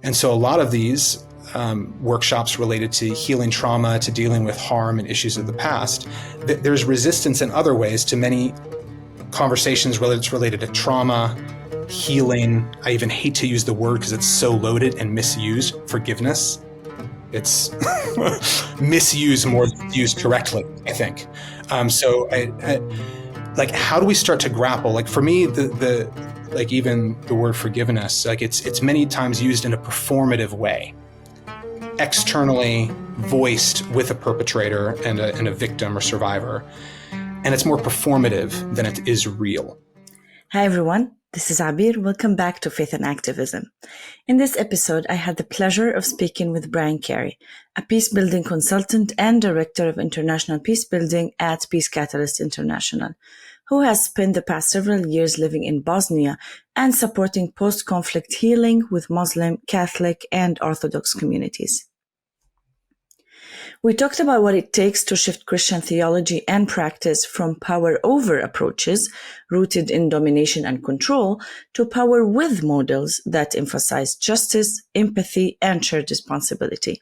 And so a lot of these workshops related to healing trauma, to dealing with harm and issues of the past, there's resistance in other ways to many conversations related to trauma, healing. I even hate to use the word because it's so loaded and misused. Forgiveness. It's misused more than used correctly, I think. So like, how do we start to grapple? Like, for me, like, even the word forgiveness, like, it's many times used in a performative way, externally voiced with a perpetrator and a victim or survivor. And it's more performative than it is real. Hi, everyone. This is Abeer. Welcome back to Faith and Activism. In this episode, I had the pleasure of speaking with Bryan Carey, a peacebuilding consultant and Director of International Peacebuilding at Peace Catalyst International, who has spent the past several years living in Bosnia and supporting post-conflict healing with Muslim, Catholic, and Orthodox communities. We talked about what it takes to shift Christian theology and practice from power over approaches rooted in domination and control to power with models that emphasize justice, empathy, and shared responsibility.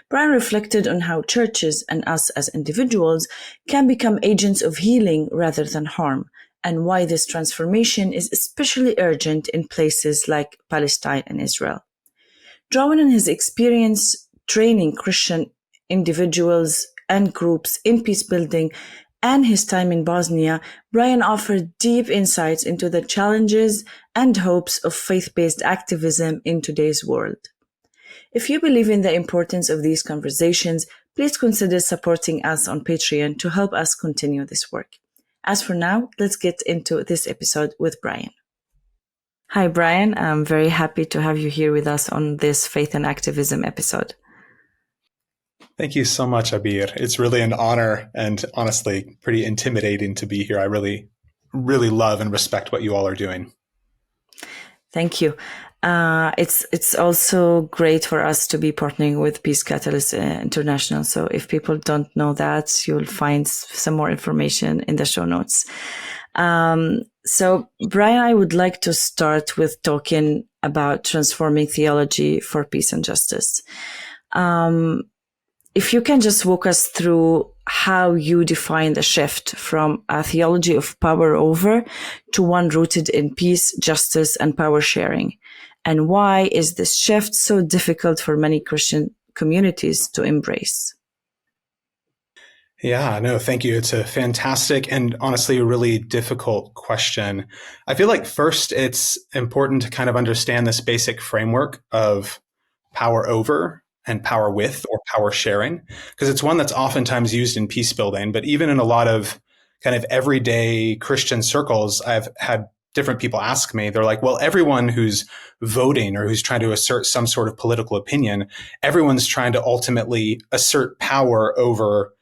Bryan reflected on how churches and us as individuals can become agents of healing rather than harm, and why this transformation is especially urgent in places like Palestine and Israel. Drawing on his experience training Christian individuals and groups in peacebuilding and his time in Bosnia, Bryan offered deep insights into the challenges and hopes of faith-based activism in today's world. If you believe in the importance of these conversations, please consider supporting us on Patreon to help us continue this work. As for now, let's get into this episode with Bryan. Hi, Bryan. I'm very happy to have you here with us on this Faith and Activism episode. Thank you so much, Abeer. It's really an honor and honestly pretty intimidating to be here. I really, really love and respect what you all are doing. Thank you. It's also great for us to be partnering with Peace Catalyst International. So if people don't know that, you'll find some more information in the show notes. So Bryan, I would like to start with talking about transforming theology for peace and justice. If you can just walk us through how you define the shift from a theology of power over to one rooted in peace, justice, and power sharing. And why is this shift so difficult for many Christian communities to embrace? Yeah, no, thank you. It's a fantastic and honestly a really difficult question. I feel like first it's important to kind of understand this basic framework of power over and power with or power sharing, because it's one that's oftentimes used in peace building, but even in a lot of kind of everyday Christian circles, I've had different people ask me, they're like, well, everyone who's voting or who's trying to assert some sort of political opinion, everyone's trying to ultimately assert power over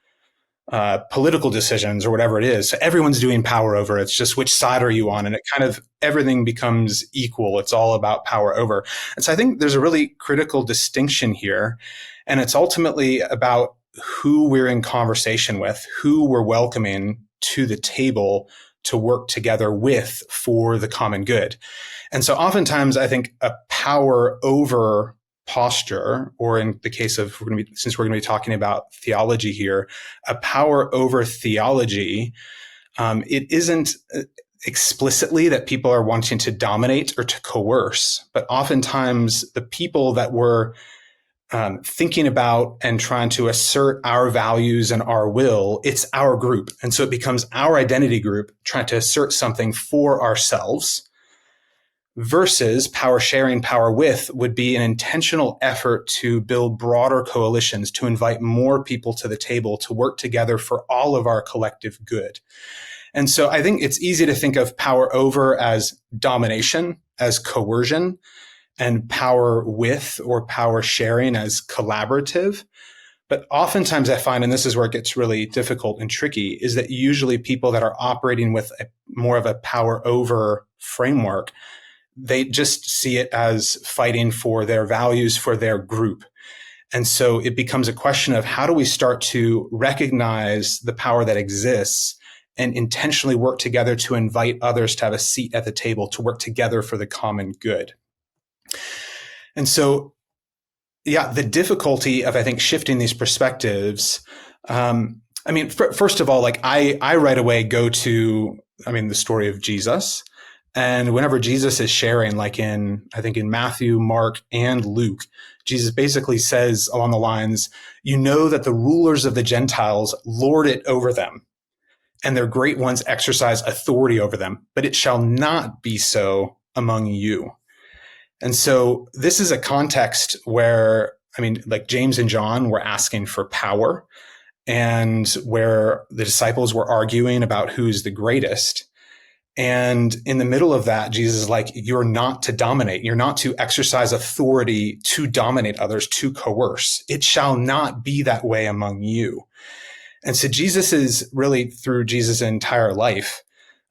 political decisions or whatever it is. So everyone's doing power over. It's just which side are you on? And it kind of, everything becomes equal. It's all about power over. And so I think there's a really critical distinction here. And it's ultimately about who we're in conversation with, who we're welcoming to the table to work together with for the common good. And so oftentimes I think a power over posture, or in the case of, since we're going to be talking about theology here, a power over theology, it isn't explicitly that people are wanting to dominate or to coerce, but oftentimes the people that we're thinking about and trying to assert our values and our will, it's our group. And so it becomes our identity group trying to assert something for ourselves. Versus power sharing, power with would be an intentional effort to build broader coalitions, to invite more people to the table, to work together for all of our collective good. And so I think it's easy to think of power over as domination, as coercion, and power with or power sharing as collaborative. But oftentimes I find, and this is where it gets really difficult and tricky, is that usually people that are operating with more of a power over framework, they just see it as fighting for their values, for their group. And so it becomes a question of how do we start to recognize the power that exists and intentionally work together to invite others to have a seat at the table, to work together for the common good. And so yeah, the difficulty of, I think, shifting these perspectives. First of all, like I right away go to, the story of Jesus. And whenever Jesus is sharing, like I think in Matthew, Mark, and Luke, Jesus basically says along the lines, you know that the rulers of the Gentiles lord it over them, and their great ones exercise authority over them, but it shall not be so among you. And so this is a context where, like James and John were asking for power, and where the disciples were arguing about who's the greatest. And in the middle of that, Jesus is like, you're not to dominate. You're not to exercise authority to dominate others, to coerce. It shall not be that way among you. And so Jesus is really, through Jesus' entire life,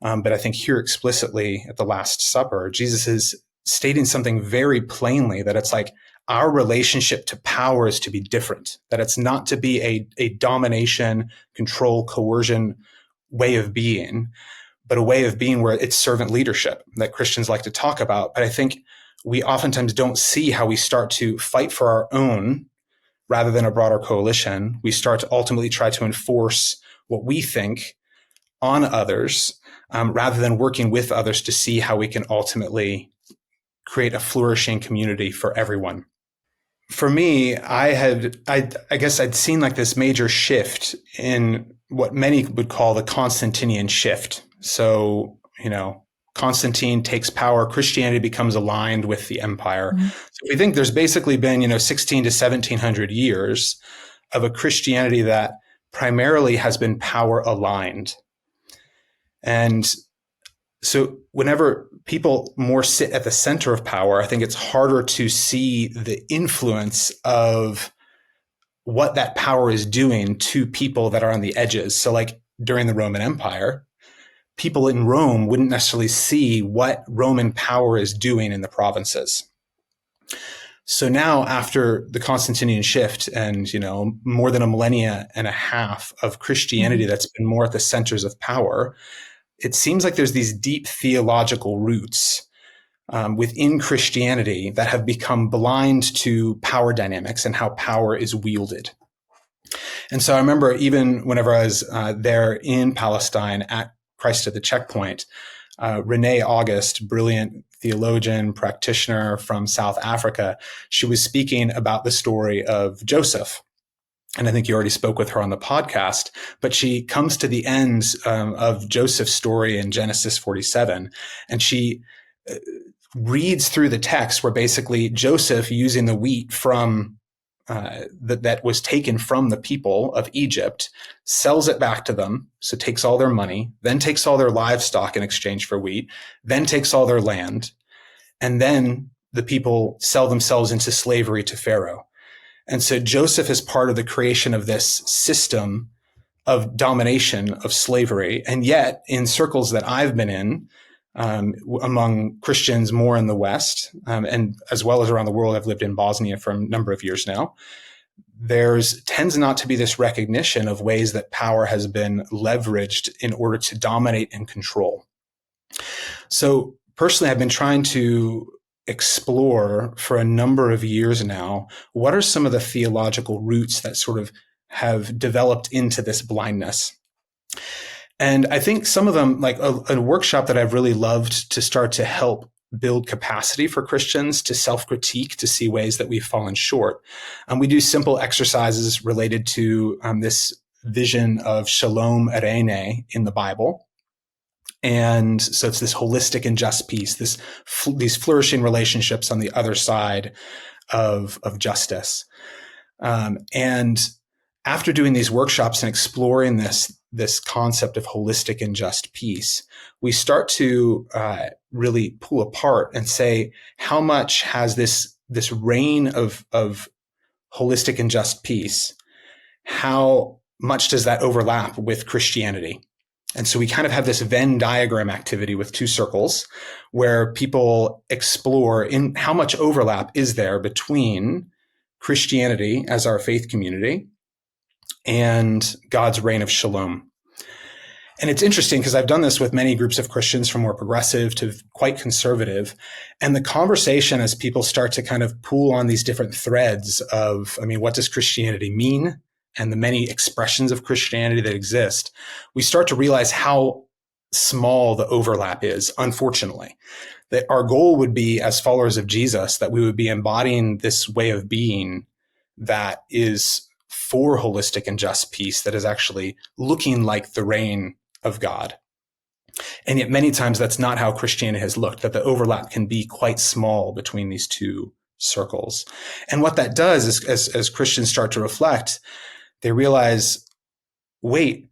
but I think here explicitly at the Last Supper, Jesus is stating something very plainly, that it's like our relationship to power is to be different, that it's not to be a domination, control, coercion way of being, but a way of being where it's servant leadership that Christians like to talk about. But I think we oftentimes don't see how we start to fight for our own rather than a broader coalition. We start to ultimately try to enforce what we think on others, rather than working with others to see how we can ultimately create a flourishing community for everyone. For me, I guess I'd seen like this major shift in what many would call the Constantinian shift. So, Constantine takes power, Christianity becomes aligned with the empire. Mm-hmm. So we think there's basically been, 16 to 1700 years of a Christianity that primarily has been power aligned. And so whenever people more sit at the center of power, I think it's harder to see the influence of what that power is doing to people that are on the edges. So like during the Roman Empire, people in Rome wouldn't necessarily see what Roman power is doing in the provinces. So now after the Constantinian shift and, more than a millennia and a half of Christianity that's been more at the centers of power, it seems like there's these deep theological roots within Christianity that have become blind to power dynamics and how power is wielded. And so I remember even whenever I was there in Palestine at Christ at the Checkpoint, Renee August, brilliant theologian, practitioner from South Africa, she was speaking about the story of Joseph. And I think you already spoke with her on the podcast, but she comes to the end of Joseph's story in Genesis 47, and she reads through the text where basically Joseph, using the wheat from that was taken from the people of Egypt, sells it back to them. So takes all their money, then takes all their livestock in exchange for wheat, then takes all their land. And then the people sell themselves into slavery to Pharaoh. And so Joseph is part of the creation of this system of domination, of slavery. And yet in circles that I've been in, among Christians more in the West, and as well as around the world, I've lived in Bosnia for a number of years now, tends not to be this recognition of ways that power has been leveraged in order to dominate and control. So personally, I've been trying to explore for a number of years now, what are some of the theological roots that sort of have developed into this blindness? And I think some of them, like a workshop that I've really loved to start to help build capacity for Christians to self-critique, to see ways that we've fallen short. We do simple exercises related to this vision of shalom ereine in the Bible. And so it's this holistic and just peace, these flourishing relationships on the other side of justice. And after doing these workshops and exploring this concept of holistic and just peace, we start to really pull apart and say, how much has this reign of holistic and just peace, how much does that overlap with Christianity? And so we kind of have this Venn diagram activity with two circles where people explore in how much overlap is there between Christianity as our faith community and God's reign of shalom. And it's interesting because I've done this with many groups of Christians from more progressive to quite conservative. And the conversation, as people start to kind of pull on these different threads of, what does Christianity mean? And the many expressions of Christianity that exist, we start to realize how small the overlap is, unfortunately. That our goal would be, as followers of Jesus, that we would be embodying this way of being that is for holistic and just peace, that is actually looking like the reign of God. And yet many times that's not how Christianity has looked, that the overlap can be quite small between these two circles. And what that does is, as Christians start to reflect, they realize, wait,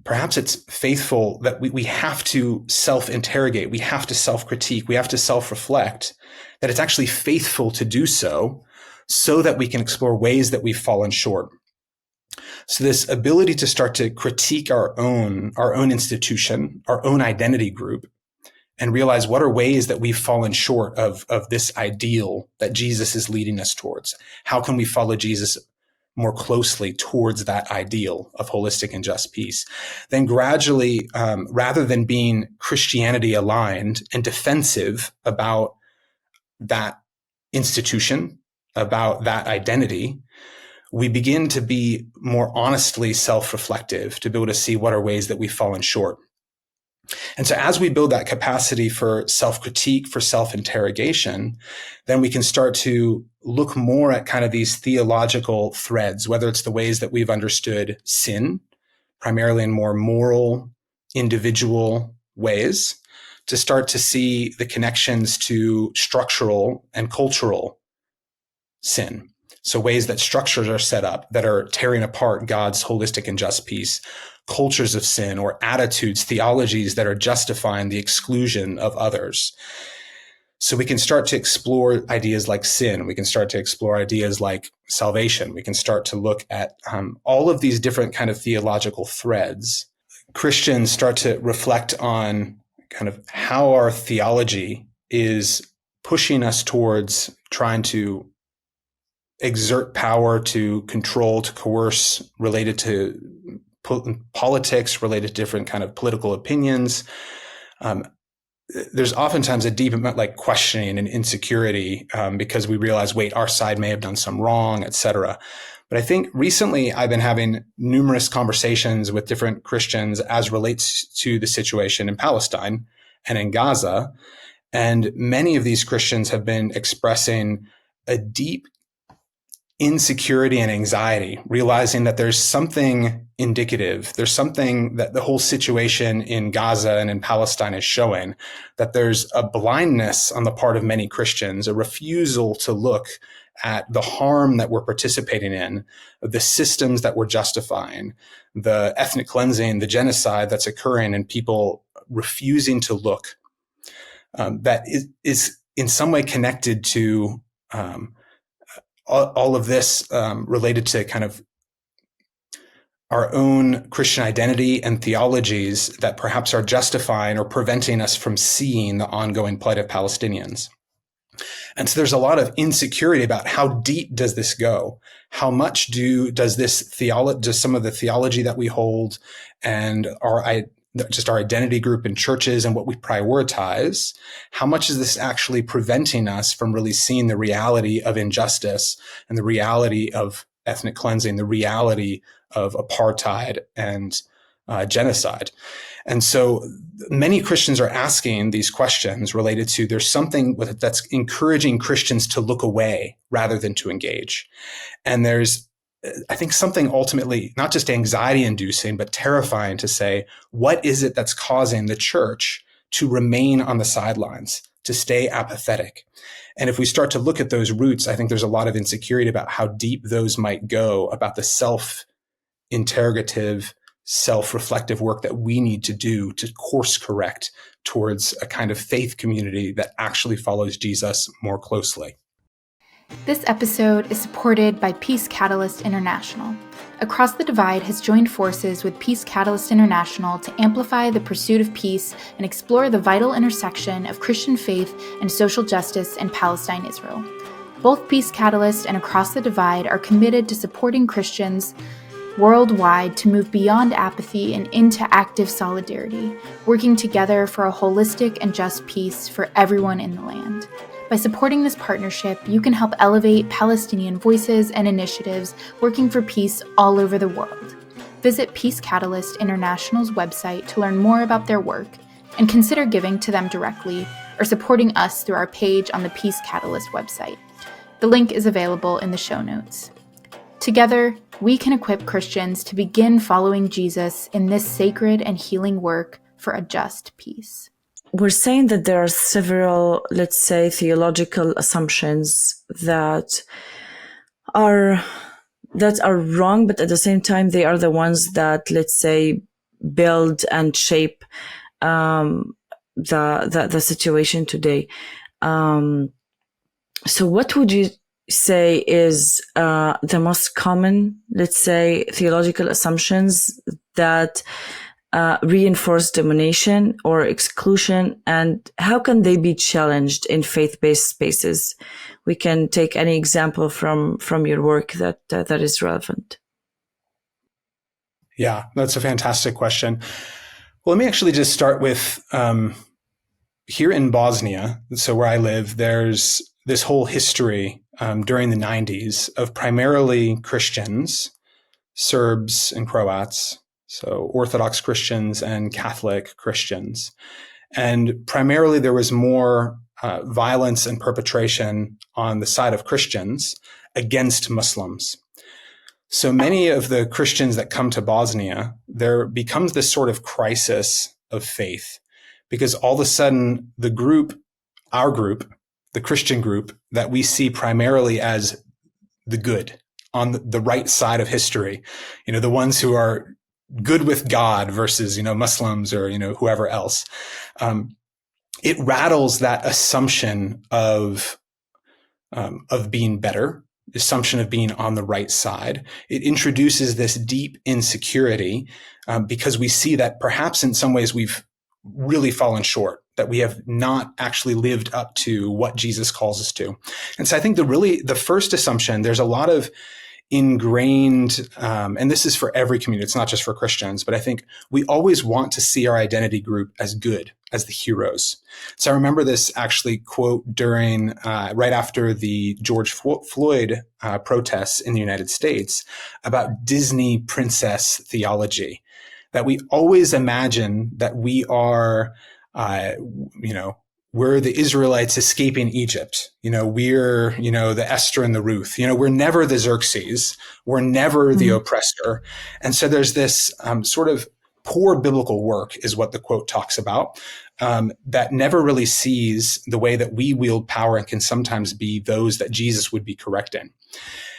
perhaps it's faithful that we have to self-interrogate, we have to self-critique, we have to self-reflect, that it's actually faithful to do so that we can explore ways that we've fallen short. So this ability to start to critique our own institution, our own identity group, and realize what are ways that we've fallen short of this ideal that Jesus is leading us towards. How can we follow Jesus more closely towards that ideal of holistic and just peace? Then gradually, rather than being Christianity aligned and defensive about that institution, about that identity, we begin to be more honestly self-reflective, to be able to see what are ways that we've fallen short. And so as we build that capacity for self-critique, for self-interrogation, then we can start to look more at kind of these theological threads, whether it's the ways that we've understood sin, primarily in more moral, individual ways, to start to see the connections to structural and cultural sin. So ways that structures are set up that are tearing apart God's holistic and just peace, cultures of sin or attitudes, theologies that are justifying the exclusion of others. So we can start to explore ideas like sin. We can start to explore ideas like salvation. We can start to look at all of these different kind of theological threads. Christians start to reflect on kind of how our theology is pushing us towards trying to exert power, to control, to coerce, related to politics, related to different kind of political opinions. There's oftentimes a deep amount like questioning and insecurity because we realize, wait, our side may have done some wrong, etc. But I think recently I've been having numerous conversations with different Christians as relates to the situation in Palestine and in Gaza. And many of these Christians have been expressing a deep insecurity and anxiety, realizing that there's something indicative. There's something that the whole situation in Gaza and in Palestine is showing, that there's a blindness on the part of many Christians, a refusal to look at the harm that we're participating in, the systems that we're justifying, the ethnic cleansing, the genocide that's occurring, and people refusing to look. That is in some way connected to all of this related to kind of our own Christian identity and theologies that perhaps are justifying or preventing us from seeing the ongoing plight of Palestinians. And so there's a lot of insecurity about how deep does this go? How much does some of the theology that we hold and our identity group in churches and what we prioritize, how much is this actually preventing us from really seeing the reality of injustice and the reality of ethnic cleansing, the reality of apartheid and genocide? And so many Christians are asking these questions related to there's something that's encouraging Christians to look away rather than to engage. And there's, I think, something ultimately not just anxiety inducing, but terrifying to say, what is it that's causing the church to remain on the sidelines, to stay apathetic? And if we start to look at those roots, I think there's a lot of insecurity about how deep those might go, about the self-interrogative, self-reflective work that we need to do to course correct towards a kind of faith community that actually follows Jesus more closely. This episode is supported by Peace Catalyst International. Across the Divide has joined forces with Peace Catalyst International to amplify the pursuit of peace and explore the vital intersection of Christian faith and social justice in Palestine, Israel. Both Peace Catalyst and Across the Divide are committed to supporting Christians worldwide to move beyond apathy and into active solidarity, working together for a holistic and just peace for everyone in the land. By supporting this partnership, you can help elevate Palestinian voices and initiatives working for peace all over the world. Visit Peace Catalyst International's website to learn more about their work, and consider giving to them directly or supporting us through our page on the Peace Catalyst website. The link is available in the show notes. Together, we can equip Christians to begin following Jesus in this sacred and healing work for a just peace. We're saying that there are several, let's say, theological assumptions that are wrong, but at the same time, they are the ones that, let's say, build and shape the situation today. So what would you say is the most common, let's say, theological assumptions that reinforce domination or exclusion, and how can they be challenged in faith-based spaces? We can take any example from your work that is relevant. Yeah, that's a fantastic question. Well, let me actually just start with here in Bosnia, so where I live, there's this whole history during the 90s of primarily Christians, Serbs and Croats, so Orthodox Christians and Catholic Christians. And primarily there was more violence and perpetration on the side of Christians against Muslims. So many of the Christians that come to Bosnia, there becomes this sort of crisis of faith, because all of a sudden the group, our group, the Christian group that we see primarily as the good on the right side of history, the ones who are good with God versus, Muslims or, whoever else. It rattles that assumption of being better, assumption of being on the right side. It introduces this deep insecurity because we see that perhaps in some ways we've really fallen short, that we have not actually lived up to what Jesus calls us to. And so I think the first assumption, there's a lot of ingrained, and this is for every community, it's not just for Christians, but I think we always want to see our identity group as good, as the heroes. So I remember this actually quote during, right after the George Floyd protests in the United States about Disney princess theology, that we always imagine that we are, we're the Israelites escaping Egypt. We're, the Esther and the Ruth. We're never the Xerxes. We're never the oppressor. And so there's this sort of poor biblical work is what the quote talks about, that never really sees the way that we wield power and can sometimes be those that Jesus would be correcting.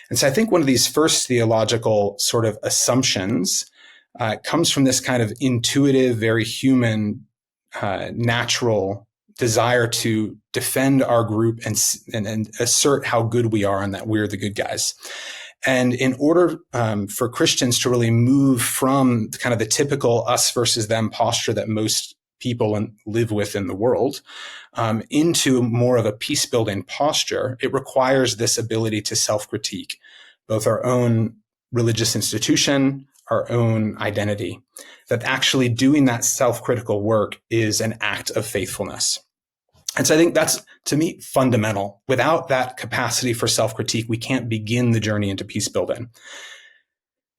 And so I think one of these first theological sort of assumptions comes from this kind of intuitive, very human, natural desire to defend our group and assert how good we are and that we're the good guys. And in order for Christians to really move from kind of the typical us versus them posture that most people live with in the world into more of a peace-building posture, it requires this ability to self-critique, both our own religious institution, our own identity, that actually doing that self-critical work is an act of faithfulness. And so I think that's, to me, fundamental. Without that capacity for self-critique, we can't begin the journey into peace building.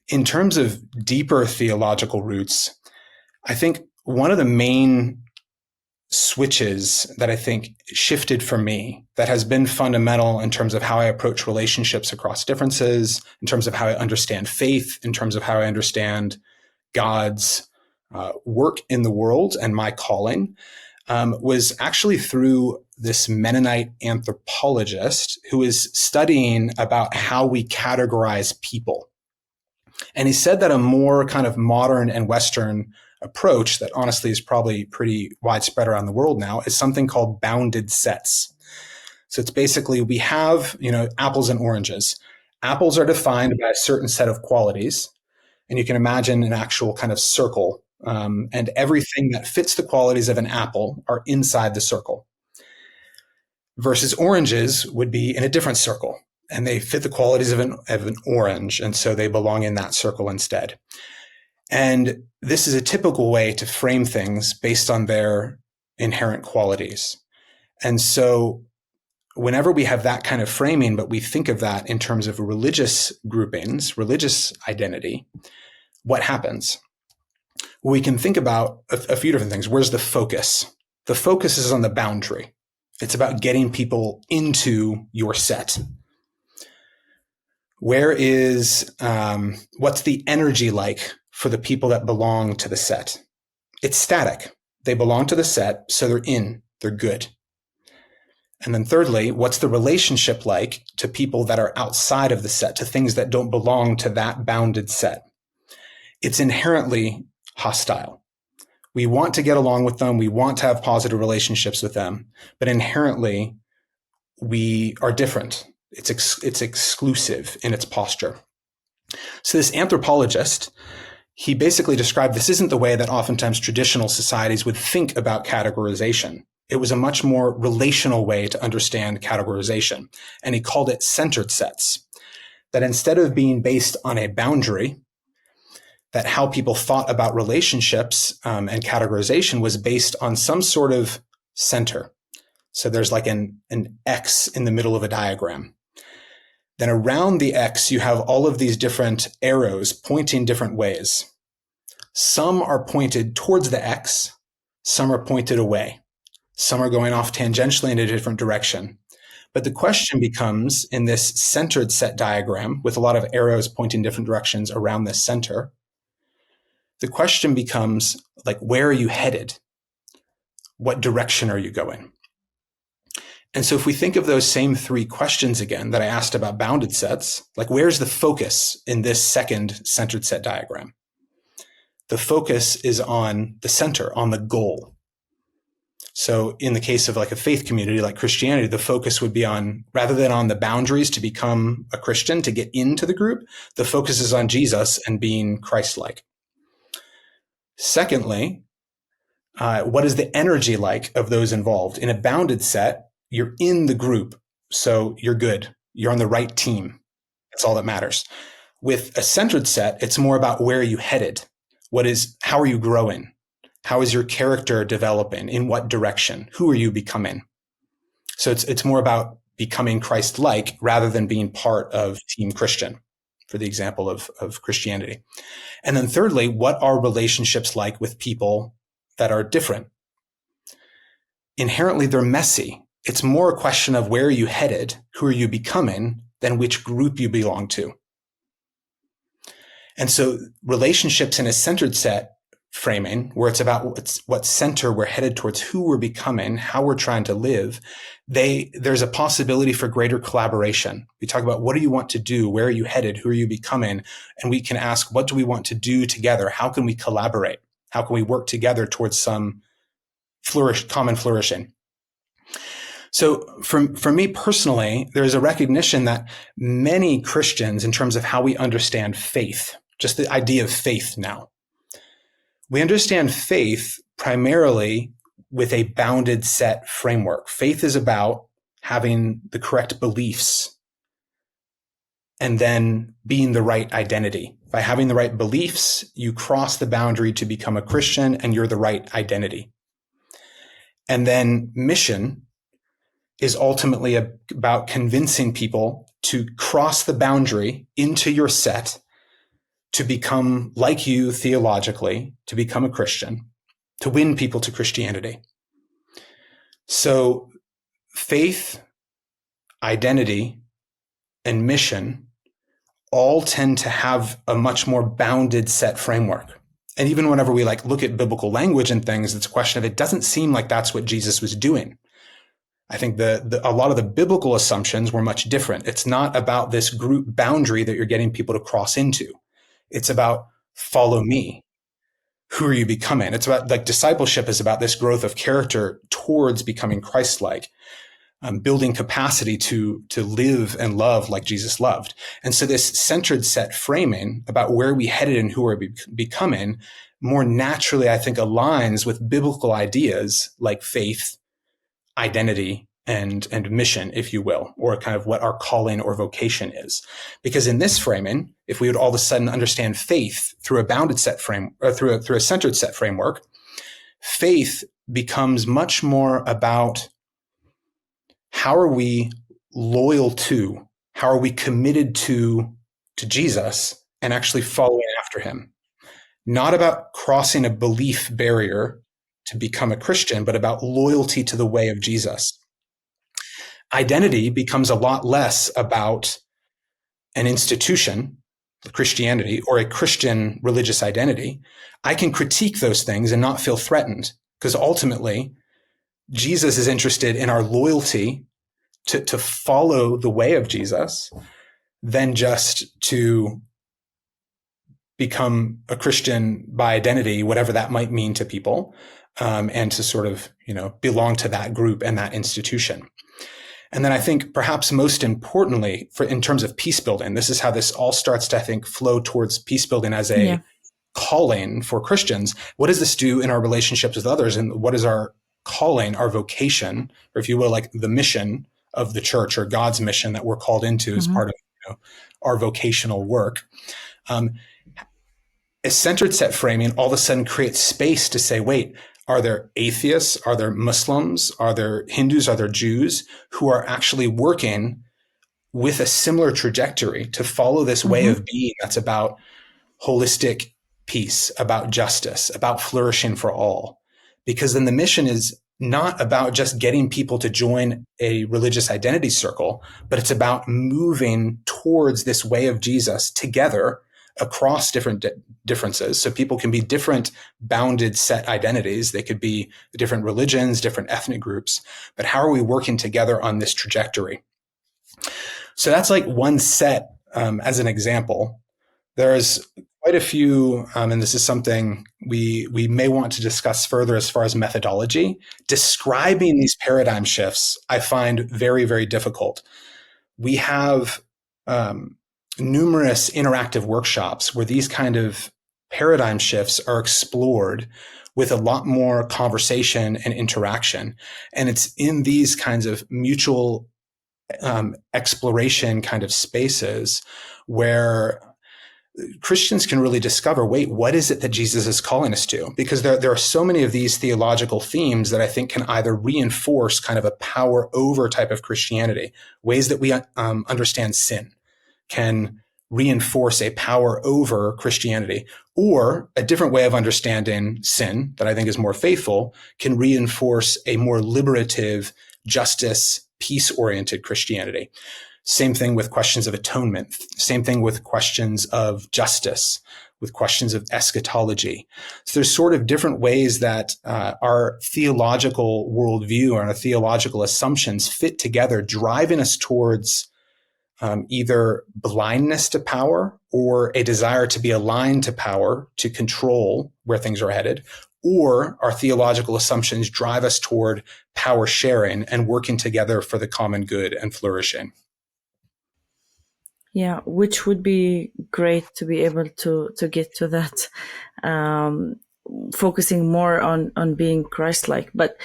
In terms of deeper theological roots, I think one of the main switches that I think shifted for me that has been fundamental in terms of how I approach relationships across differences, in terms of how I understand faith, in terms of how I understand God's work in the world and my calling, was actually through this Mennonite anthropologist who is studying about how we categorize people. And he said that a more kind of modern and Western approach that honestly is probably pretty widespread around the world now is something called bounded sets. So it's basically, we have, apples and oranges. Apples are defined by a certain set of qualities. And you can imagine an actual kind of circle. And everything that fits the qualities of an apple are inside the circle. Versus oranges would be in a different circle. and they fit the qualities of an orange, and so they belong in that circle instead. And this is a typical way to frame things based on their inherent qualities. And so whenever we have that kind of framing, but we think of that in terms of religious groupings, religious identity, what happens? We can think about a few different things. Where's the focus? The focus is on the boundary. It's about getting people into your set. Where is, what's the energy like for the people that belong to the set? It's static. They belong to the set, so they're in, they're good. And then thirdly, what's the relationship like to people that are outside of the set, to things that don't belong to that bounded set? It's inherently hostile. We want to get along with them. We want to have positive relationships with them, but inherently we are different. It's exclusive in its posture. So this anthropologist, he basically described this isn't the way that oftentimes traditional societies would think about categorization. It was a much more relational way to understand categorization. And he called it centered sets. That instead of being based on a boundary, that how people thought about relationships and categorization was based on some sort of center. So there's like an X in the middle of a diagram. Then around the X, you have all of these different arrows pointing different ways. Some are pointed towards the X, some are pointed away. Some are going off tangentially in a different direction. But the question becomes, in this centered set diagram with a lot of arrows pointing different directions around this center, the question becomes, like, where are you headed? What direction are you going? And so if we think of those same three questions again that I asked about bounded sets, like where's the focus in this second centered set diagram? The focus is on the center, on the goal. So in the case of like a faith community like Christianity, the focus would be on, rather than on the boundaries to become a Christian, to get into the group, the focus is on Jesus and being Christ-like. Secondly, what is the energy like of those involved? In a bounded set, you're in the group, so you're good. You're on the right team. That's all that matters. With a centered set, it's more about where are you headed? How are you growing? How is your character developing? In what direction? Who are you becoming? So it's more about becoming Christ-like rather than being part of Team Christian, for the example of Christianity. And then thirdly, what are relationships like with people that are different? Inherently, they're messy. It's more a question of where are you headed, who are you becoming, than which group you belong to. And so relationships in a centered set framing, where it's about what center we're headed towards, who we're becoming, how we're trying to live, there's a possibility for greater collaboration. We talk about what do you want to do? Where are you headed? Who are you becoming? And we can ask, what do we want to do together? How can we collaborate? How can we work together towards some common flourishing? So for me personally, there's a recognition that many Christians, in terms of how we understand faith, just the idea of faith now, we understand faith primarily with a bounded set framework. Faith is about having the correct beliefs and then being the right identity. By having the right beliefs, you cross the boundary to become a Christian and you're the right identity. And then mission is ultimately about convincing people to cross the boundary into your set, to become like you theologically, to become a Christian, to win people to Christianity. So faith, identity, and mission all tend to have a much more bounded set framework. And even whenever we look at biblical language and things, it's a question of, it doesn't seem like that's what Jesus was doing. I think a lot of the biblical assumptions were much different. It's not about this group boundary that you're getting people to cross into. It's about follow me. Who are you becoming? It's about discipleship is about this growth of character towards becoming Christ-like, building capacity to live and love like Jesus loved. And so this centered set framing about where we headed and who we're becoming more naturally, I think, aligns with biblical ideas like faith, identity, and mission, if you will, or kind of what our calling or vocation is. Because in this framing, if we would all of a sudden understand faith through a bounded set frame, or through a centered set framework, faith becomes much more about how are we loyal to, how are we committed to Jesus and actually following after him. Not about crossing a belief barrier to become a Christian, but about loyalty to the way of Jesus. Identity becomes a lot less about an institution, Christianity, or a Christian religious identity. I can critique those things and not feel threatened, because ultimately Jesus is interested in our loyalty to follow the way of Jesus than just to become a Christian by identity, whatever that might mean to people, and to sort of, belong to that group and that institution. And then I think perhaps most importantly, in terms of peace building, this is how this all starts to, I think, flow towards peace building as a calling for Christians. What does this do in our relationships with others? And what is our calling, our vocation, or if you will, like the mission of the church or God's mission that we're called into as part of our vocational work? A centered set framing all of a sudden creates space to say, wait, are there atheists? Are there Muslims? Are there Hindus? Are there Jews who are actually working with a similar trajectory to follow this way of being that's about holistic peace, about justice, about flourishing for all? Because then the mission is not about just getting people to join a religious identity circle, but it's about moving towards this way of Jesus together across different differences. So people can be different bounded set identities. They could be different religions, different ethnic groups, but how are we working together on this trajectory? So that's like one set as an example. There's quite a few, and this is something we may want to discuss further as far as methodology. Describing these paradigm shifts, I find very, very difficult. We have numerous interactive workshops where these kind of paradigm shifts are explored with a lot more conversation and interaction. And it's in these kinds of mutual exploration kind of spaces where Christians can really discover, wait, what is it that Jesus is calling us to? Because there are so many of these theological themes that I think can either reinforce kind of a power over type of Christianity, ways that we understand sin can reinforce a power over Christianity, or a different way of understanding sin that I think is more faithful can reinforce a more liberative, justice, peace-oriented Christianity. Same thing with questions of atonement. Same thing with questions of justice, with questions of eschatology. So there's sort of different ways that our theological worldview and our theological assumptions fit together, driving us towards either blindness to power or a desire to be aligned to power, to control where things are headed, or our theological assumptions drive us toward power sharing and working together for the common good and flourishing. Yeah, which would be great to be able to get to that, focusing more on being Christ-like. But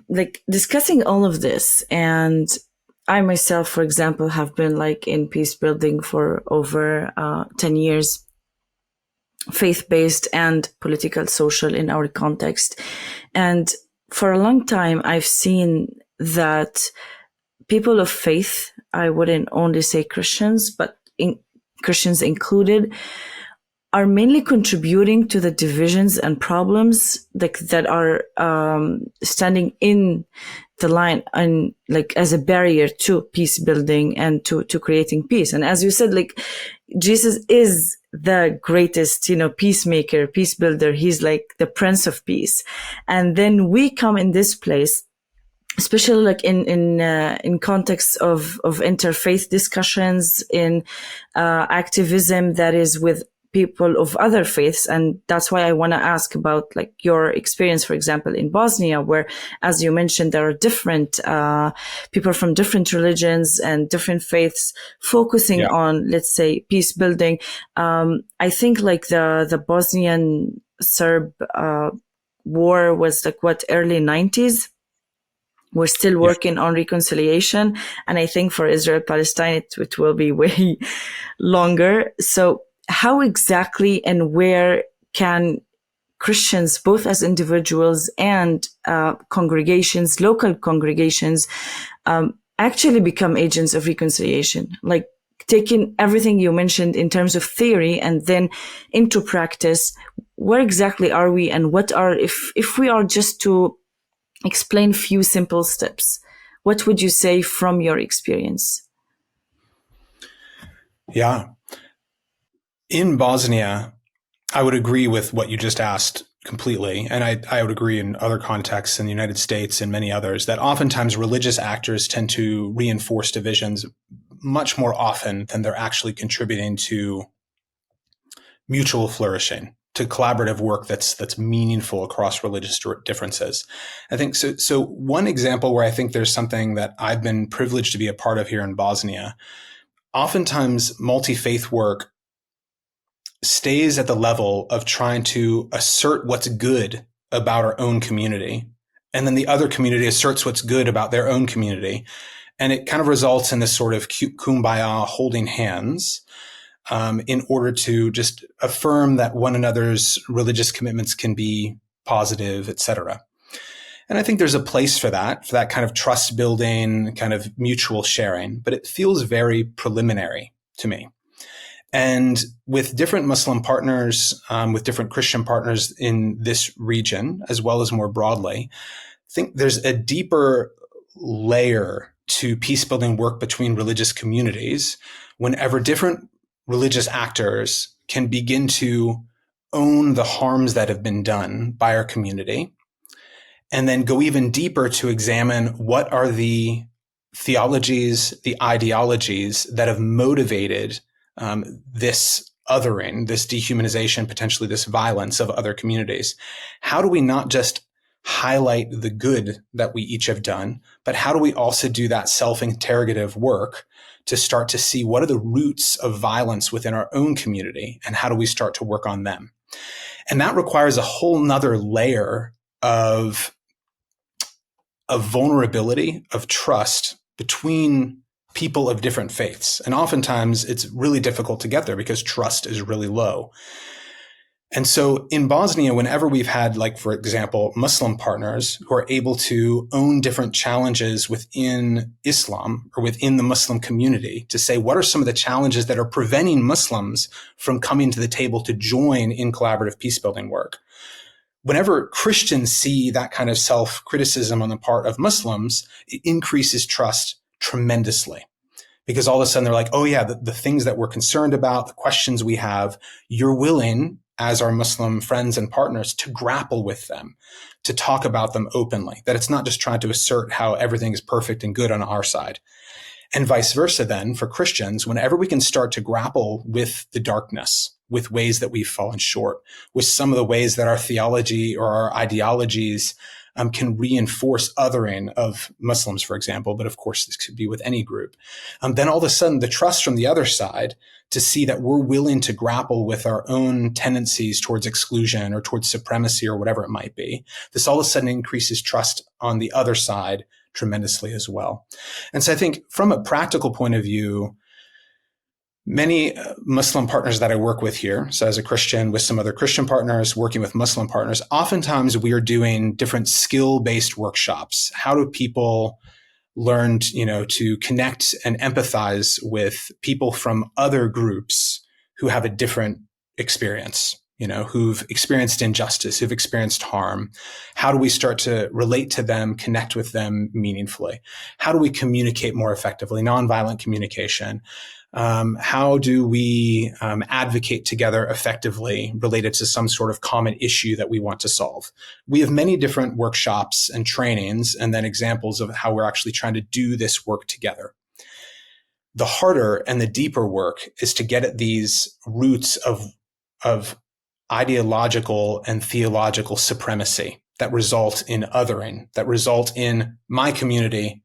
like discussing all of this, and I myself, for example, have been like in peace building for over 10 years, faith-based and political, social in our context. And for a long time, I've seen that people of faith, I wouldn't only say Christians, but Christians included, are mainly contributing to the divisions and problems that are standing in the line and like as a barrier to peace building and to creating peace. And as you said, like Jesus is the greatest, peacemaker, peace builder. He's like the Prince of Peace. And then we come in this place, especially like in context of interfaith discussions, in activism that is with people of other faiths. And that's why I want to ask about like your experience, for example, in Bosnia, where, as you mentioned, there are different people from different religions and different faiths focusing on, let's say, peace building. I think like the Bosnian Serb war was like early 90s. We're still working on reconciliation. And I think for Israel Palestine, it will be way longer. So how exactly and where can Christians, both as individuals and congregations, local congregations, actually become agents of reconciliation? Like taking everything you mentioned in terms of theory and then into practice, where exactly are we, and what are, if we are just to explain few simple steps, what would you say from your experience? Yeah. In Bosnia, I would agree with what you just asked completely. And I would agree in other contexts in the United States and many others that oftentimes religious actors tend to reinforce divisions much more often than they're actually contributing to mutual flourishing, to collaborative work that's meaningful across religious differences. I think so. So one example where I think there's something that I've been privileged to be a part of here in Bosnia, oftentimes multi-faith work stays at the level of trying to assert what's good about our own community. And then the other community asserts what's good about their own community. And it kind of results in this sort of kumbaya holding hands in order to just affirm that one another's religious commitments can be positive, et cetera. And I think there's a place for that kind of trust building, kind of mutual sharing, but it feels very preliminary to me. And with different Muslim partners, with different Christian partners in this region, as well as more broadly, I think there's a deeper layer to peace-building work between religious communities whenever different religious actors can begin to own the harms that have been done by our community, and then go even deeper to examine what are the theologies, the ideologies that have motivated this othering, this dehumanization, potentially this violence of other communities. How do we not just highlight the good that we each have done, but how do we also do that self-interrogative work to start to see what are the roots of violence within our own community and how do we start to work on them? And that requires a whole nother layer of vulnerability, of trust between people of different faiths. And oftentimes it's really difficult to get there because trust is really low. And so in Bosnia, whenever we've had, like, for example, Muslim partners who are able to own different challenges within Islam or within the Muslim community to say, what are some of the challenges that are preventing Muslims from coming to the table to join in collaborative peacebuilding work? Whenever Christians see that kind of self-criticism on the part of Muslims, it increases trust tremendously. Because all of a sudden they're like, oh yeah, the things that we're concerned about, the questions we have, you're willing, as our Muslim friends and partners, to grapple with them, to talk about them openly, that it's not just trying to assert how everything is perfect and good on our side. And vice versa then for Christians, whenever we can start to grapple with the darkness, with ways that we've fallen short, with some of the ways that our theology or our ideologies can reinforce othering of Muslims, for example, but of course this could be with any group. Then all of a sudden the trust from the other side to see that we're willing to grapple with our own tendencies towards exclusion or towards supremacy or whatever it might be, this all of a sudden increases trust on the other side tremendously as well. And so I think from a practical point of view, many Muslim partners that I work with here, so as a Christian with some other Christian partners, working with Muslim partners, oftentimes we are doing different skill-based workshops. How do people learn, to connect and empathize with people from other groups who have a different experience, who've experienced injustice, who've experienced harm? How do we start to relate to them, connect with them meaningfully? How do we communicate more effectively? Nonviolent communication. How do we advocate together effectively related to some sort of common issue that we want to solve? We have many different workshops and trainings and then examples of how we're actually trying to do this work together. The harder and the deeper work is to get at these roots of ideological and theological supremacy that result in othering, that result in my community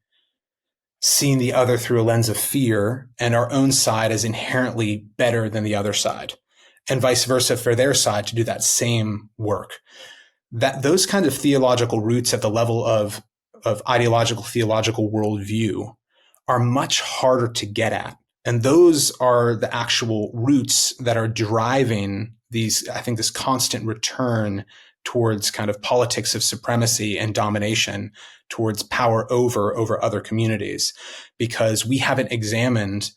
seeing the other through a lens of fear and our own side as inherently better than the other side, and vice versa for their side to do that same work. That those kinds of theological roots at the level of of ideological, theological worldview are much harder to get at. And those are the actual roots that are driving these, I think, this constant return towards kind of politics of supremacy and domination, towards power over other communities, because we haven't examined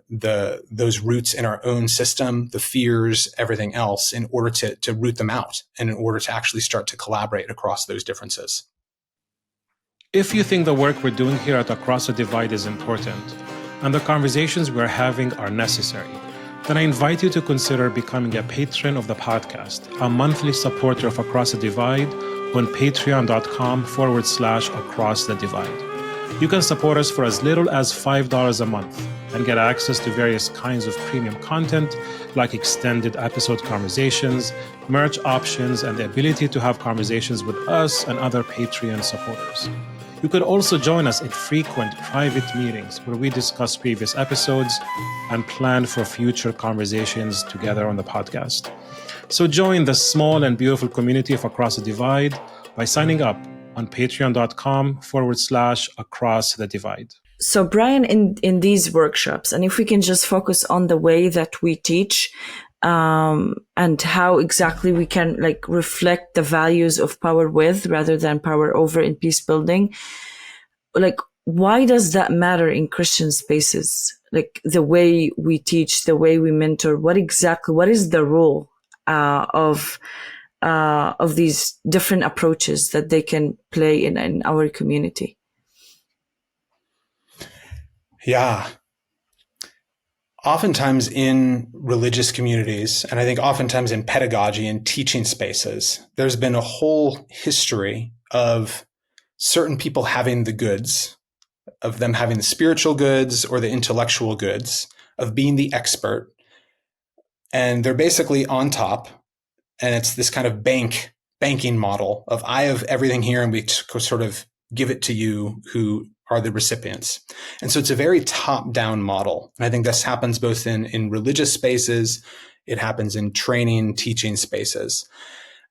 those roots in our own system, the fears, everything else, in order to root them out and in order to actually start to collaborate across those differences. If you think the work we're doing here at Across the Divide is important and the conversations we're having are necessary, then I invite you to consider becoming a patron of the podcast, a monthly supporter of Across the Divide on patreon.com/Across the Divide. You can support us for as little as $5 a month and get access to various kinds of premium content like extended episode conversations, merch options, and the ability to have conversations with us and other Patreon supporters. You could also join us in frequent private meetings where we discuss previous episodes and plan for future conversations together on the podcast. So join the small and beautiful community of Across the Divide by signing up on patreon.com/Across the Divide. So Bryan, in these workshops, and if we can just focus on the way that we teach, and how exactly we can reflect the values of power with rather than power over in peace building, why does that matter in Christian spaces? The way we teach, the way we mentor, what is the role of these different approaches that they can play in our community? Yeah. Oftentimes in religious communities, and I think oftentimes in pedagogy and teaching spaces, there's been a whole history of certain people having the goods, of them having the spiritual goods or the intellectual goods, of being the expert. And they're basically on top. And it's this kind of banking model of I have everything here and we sort of give it to you who are the recipients. And so it's a very top-down model. And I think this happens both in religious spaces, it happens in training, teaching spaces.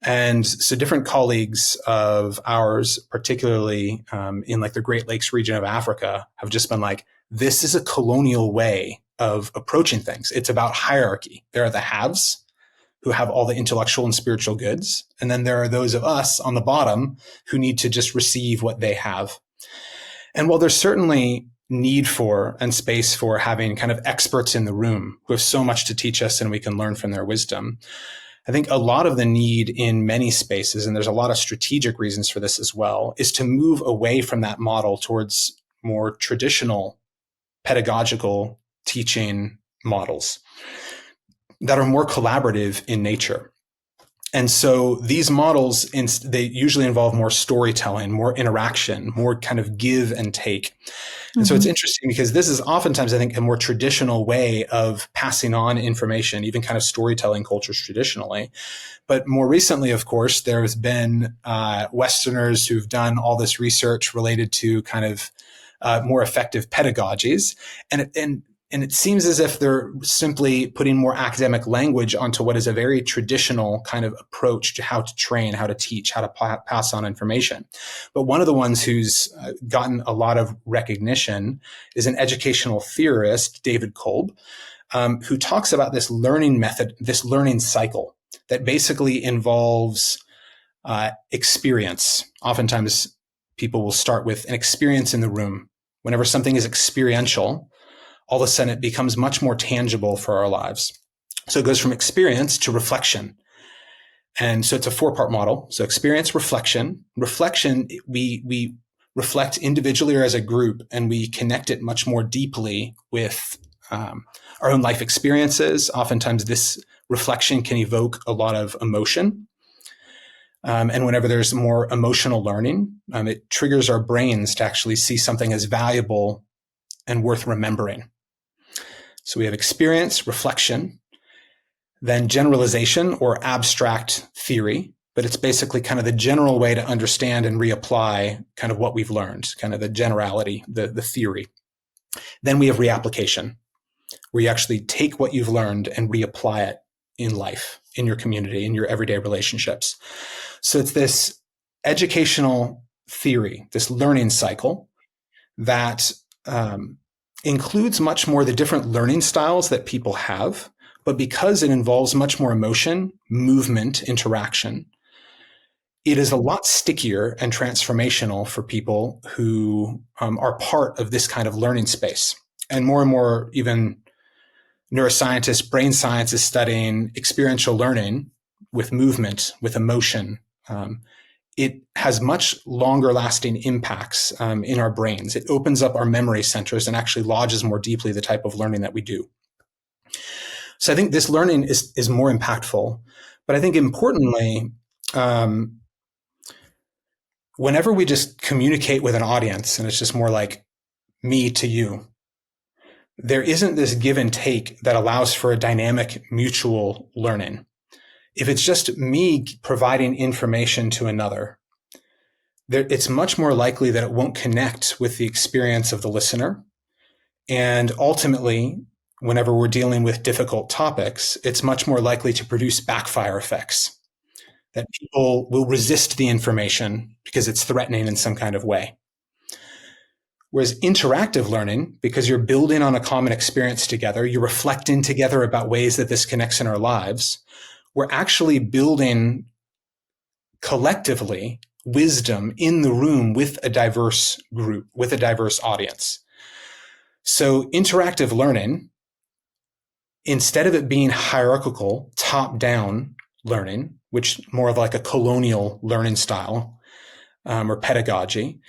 And so different colleagues of ours, particularly in the Great Lakes region of Africa, have just been this is a colonial way of approaching things. It's about hierarchy. There are the haves who have all the intellectual and spiritual goods. And then there are those of us on the bottom who need to just receive what they have. And while there's certainly need for and space for having kind of experts in the room who have so much to teach us and we can learn from their wisdom, I think a lot of the need in many spaces, and there's a lot of strategic reasons for this as well, is to move away from that model towards more traditional pedagogical teaching models that are more collaborative in nature. And so these models, they usually involve more storytelling, more interaction, more kind of give and take. And so it's interesting because this is oftentimes, I think, a more traditional way of passing on information, even kind of storytelling cultures traditionally. But more recently, of course, there's been Westerners who've done all this research related to kind of more effective pedagogies. And it seems as if they're simply putting more academic language onto what is a very traditional kind of approach to how to train, how to teach, how to pass on information. But one of the ones who's gotten a lot of recognition is an educational theorist, David Kolb, who talks about this learning method, this learning cycle that basically involves experience. Oftentimes, people will start with an experience in the room. Whenever something is experiential, all of a sudden it becomes much more tangible for our lives. So it goes from experience to reflection. And so it's a 4-part model. So experience, reflection. Reflection, we reflect individually or as a group, and we connect it much more deeply with our own life experiences. Oftentimes this reflection can evoke a lot of emotion. And whenever there's more emotional learning, it triggers our brains to actually see something as valuable and worth remembering. So we have experience, reflection, then generalization or abstract theory, but it's basically kind of the general way to understand and reapply kind of what we've learned, kind of the generality, the theory. Then we have reapplication, where you actually take what you've learned and reapply it in life, in your community, in your everyday relationships. So it's this educational theory, this learning cycle that includes much more the different learning styles that people have, but because it involves much more emotion, movement, interaction, it is a lot stickier and transformational for people who are part of this kind of learning space. And more, even neuroscientists, brain science is studying experiential learning with movement, with emotion. It has much longer lasting impacts in our brains. It opens up our memory centers and actually lodges more deeply the type of learning that we do. So I think this learning is more impactful. But I think importantly, whenever we just communicate with an audience and it's just more like me to you, there isn't this give and take that allows for a dynamic mutual learning. If it's just me providing information to another, it's much more likely that it won't connect with the experience of the listener. And ultimately, whenever we're dealing with difficult topics, it's much more likely to produce backfire effects, that people will resist the information because it's threatening in some kind of way. Whereas interactive learning, because you're building on a common experience together, you're reflecting together about ways that this connects in our lives, we're actually building collectively wisdom in the room with a diverse group, with a diverse audience. So interactive learning, instead of it being hierarchical, top-down learning, which more of like a colonial learning style or pedagogy,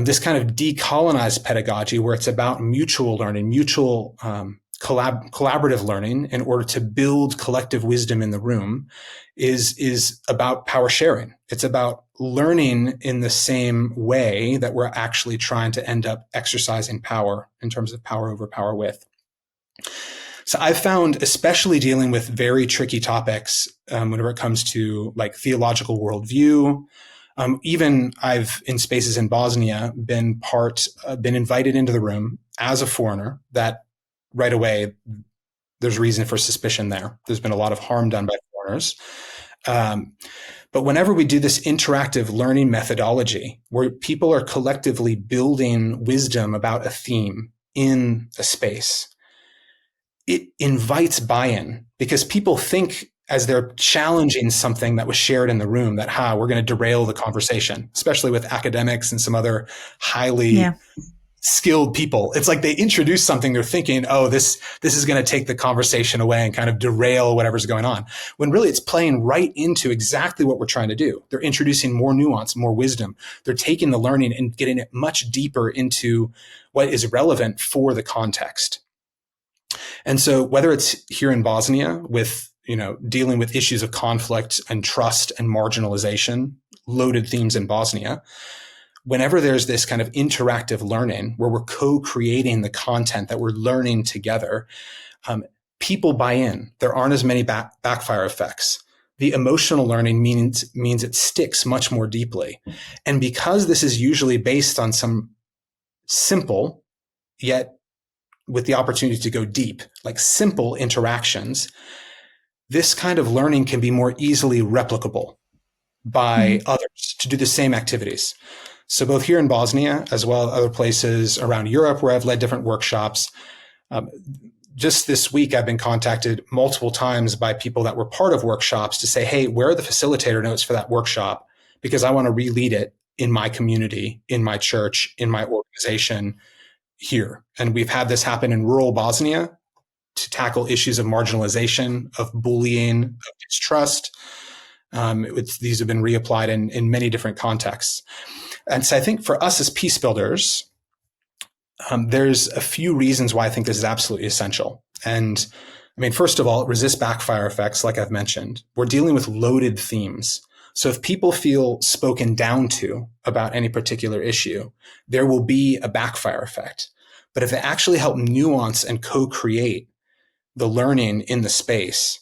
this kind of decolonized pedagogy where it's about mutual learning, mutual collaborative learning in order to build collective wisdom in the room is about power sharing. It's about learning in the same way that we're actually trying to end up exercising power in terms of power over power with. So I've found, especially dealing with very tricky topics, whenever it comes to like theological worldview, even I've in spaces in Bosnia been invited into the room as a foreigner that right away there's reason for suspicion there. There's been a lot of harm done by foreigners. But whenever we do this interactive learning methodology where people are collectively building wisdom about a theme in a space, it invites buy-in because people think as they're challenging something that was shared in the room that, we're going to derail the conversation, especially with academics and some other highly skilled people. It's like they introduce something, they're thinking, this is going to take the conversation away and kind of derail whatever's going on. When really it's playing right into exactly what we're trying to do. They're introducing more nuance, more wisdom. They're taking the learning and getting it much deeper into what is relevant for the context. And so whether it's here in Bosnia with, dealing with issues of conflict and trust and marginalization, loaded themes in Bosnia, whenever there's this kind of interactive learning where we're co-creating the content that we're learning together, people buy in. There aren't as many backfire effects. The emotional learning means it sticks much more deeply. And because this is usually based on some simple, yet with the opportunity to go deep, like simple interactions, this kind of learning can be more easily replicable by others to do the same activities. So both here in Bosnia, as well as other places around Europe where I've led different workshops, just this week, I've been contacted multiple times by people that were part of workshops to say, hey, where are the facilitator notes for that workshop? Because I want to re-lead it in my community, in my church, in my organization here. And we've had this happen in rural Bosnia to tackle issues of marginalization, of bullying, of distrust. These have been reapplied in many different contexts. And so I think for us as peace builders, there's a few reasons why I think this is absolutely essential. And I mean, first of all, it resists backfire effects, like I've mentioned. We're dealing with loaded themes. So if people feel spoken down to about any particular issue, there will be a backfire effect. But if they actually help nuance and co-create the learning in the space,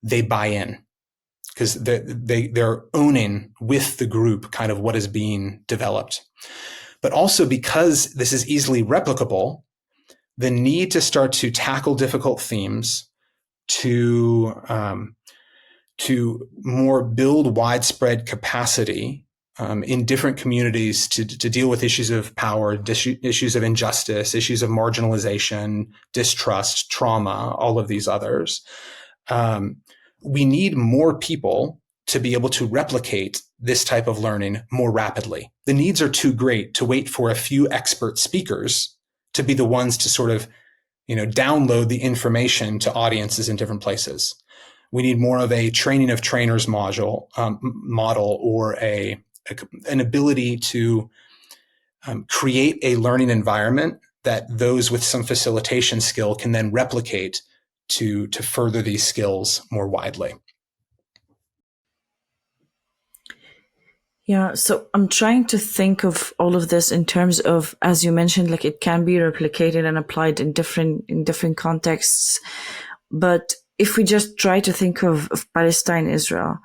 they buy in because they're owning with the group kind of what is being developed. But also because this is easily replicable, the need to start to tackle difficult themes, to more build widespread capacity in different communities to deal with issues of power, issues of injustice, issues of marginalization, distrust, trauma, all of these others. We need more people to be able to replicate this type of learning more rapidly. The needs are too great to wait for a few expert speakers to be the ones to sort of, download the information to audiences in different places. We need more of a training of trainers model or an ability to create a learning environment that those with some facilitation skill can then replicate to further these skills more widely. Yeah, so I'm trying to think of all of this in terms of, as you mentioned, like it can be replicated and applied in different contexts. But if we just try to think of Palestine, Israel,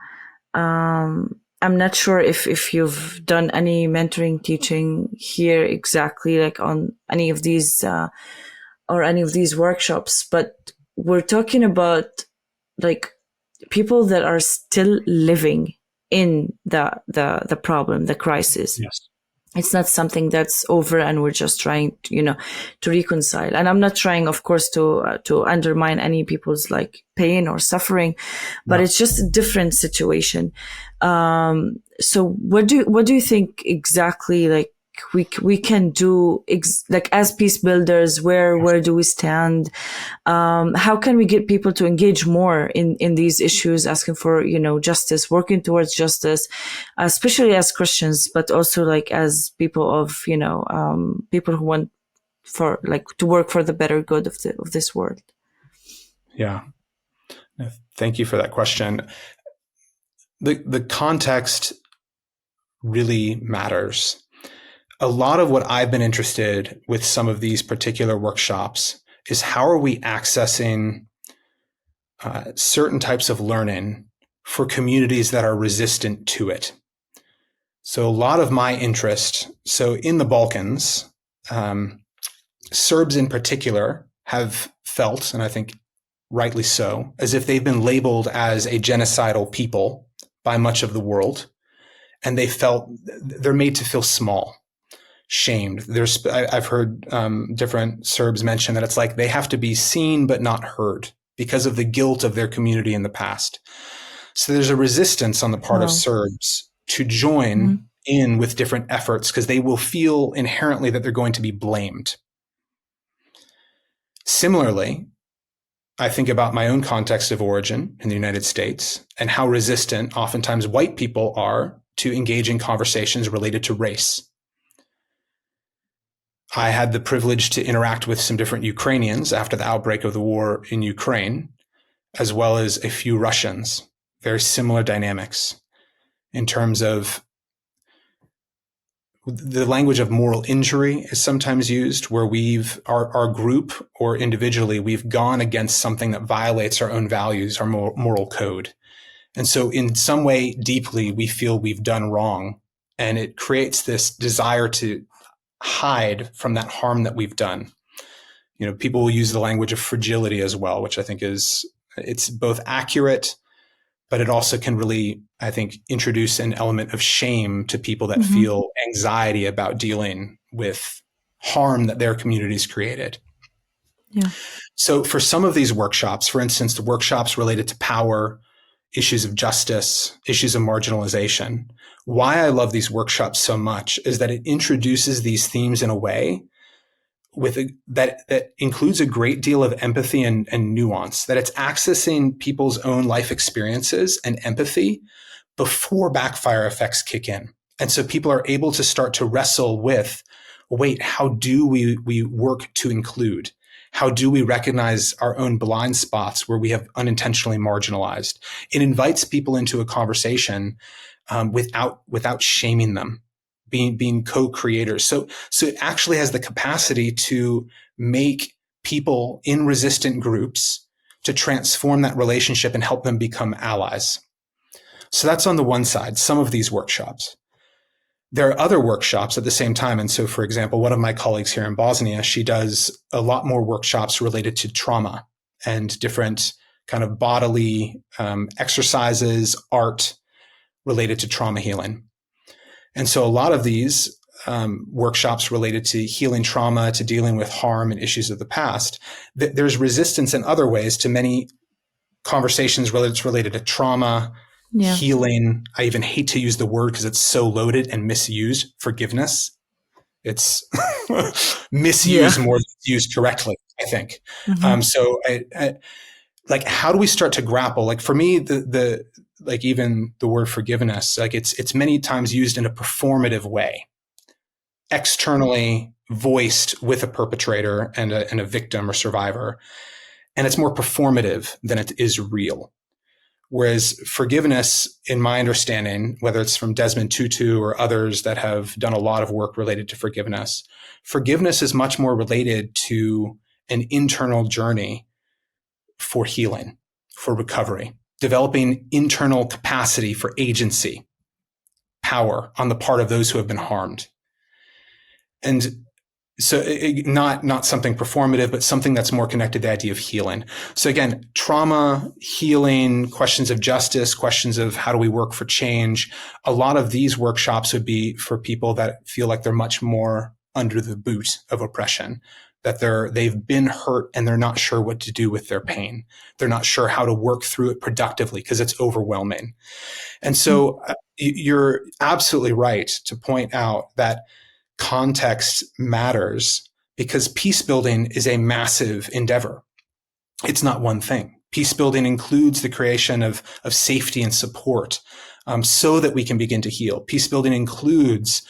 I'm not sure if you've done any mentoring teaching here exactly, like on any of these or any of these workshops, but we're talking about like people that are still living in the problem, the crisis. Yes. It's not something that's over and we're just trying to, to reconcile. And I'm not trying, of course, to undermine any people's like pain or suffering, but it's just a different situation. So what do you think exactly, like, we can do like as peace builders? Where do we stand? How can we get people to engage more in these issues, asking for justice, working towards justice, especially as Christians, but also like as people of people who want for like to work for the better good of this world? Yeah, thank you for that question. The context really matters. A lot of what I've been interested with some of these particular workshops is how are we accessing certain types of learning for communities that are resistant to it. So a lot of my interest, so in the Balkans, Serbs in particular have felt, and I think rightly so, as if they've been labeled as a genocidal people by much of the world, and they're made to feel small. Shamed. I've heard different Serbs mention that it's like they have to be seen but not heard because of the guilt of their community in the past. So there's a resistance on the part of Serbs to join in with different efforts because they will feel inherently that they're going to be blamed. Similarly, I think about my own context of origin in the United States and how resistant oftentimes white people are to engage in conversations related to race. I had the privilege to interact with some different Ukrainians after the outbreak of the war in Ukraine, as well as a few Russians. Very similar dynamics in terms of the language of moral injury is sometimes used, where our group or individually, we've gone against something that violates our own values, our moral code. And so in some way, deeply, we feel we've done wrong. And it creates this desire to hide from that harm that we've done. People will use the language of fragility as well, which I think it's both accurate, but it also can really, I think, introduce an element of shame to people that feel anxiety about dealing with harm that their communities created. Yeah. So for some of these workshops, for instance, the workshops related to power, issues of justice, issues of marginalization, why I love these workshops so much is that it introduces these themes in a way that includes a great deal of empathy and nuance, that it's accessing people's own life experiences and empathy before backfire effects kick in. And so people are able to start to wrestle with, wait, how do we work to include? How do we recognize our own blind spots where we have unintentionally marginalized? It invites people into a conversation without shaming them, being co-creators. So it actually has the capacity to make people in resistant groups to transform that relationship and help them become allies. So that's on the one side, some of these workshops. There are other workshops at the same time. And so, for example, one of my colleagues here in Bosnia, she does a lot more workshops related to trauma and different kind of bodily exercises, art related to trauma healing. And so a lot of these workshops related to healing trauma, to dealing with harm and issues of the past, there's resistance in other ways to many conversations related to trauma, healing. I even hate to use the word because it's so loaded and misused. Forgiveness. It's misused more than it's used correctly, I think. So I like, how do we start to grapple? Like for me, like even the word forgiveness, like it's many times used in a performative way, externally voiced with a perpetrator and a victim or survivor. And it's more performative than it is real. Whereas forgiveness, in my understanding, whether it's from Desmond Tutu or others that have done a lot of work related to forgiveness, forgiveness is much more related to an internal journey for healing, for recovery, developing internal capacity for agency, power on the part of those who have been harmed. And so not something performative, but something that's more connected to the idea of healing. So again, trauma, healing, questions of justice, questions of how do we work for change. A lot of these workshops would be for people that feel like they're much more under the boot of oppression, that they've been hurt and they're not sure what to do with their pain. They're not sure how to work through it productively because it's overwhelming. And so you're absolutely right to point out that context matters, because peace building is a massive endeavor. It's not one thing. Peace building includes the creation of safety and support, so that we can begin to heal. Peace building includes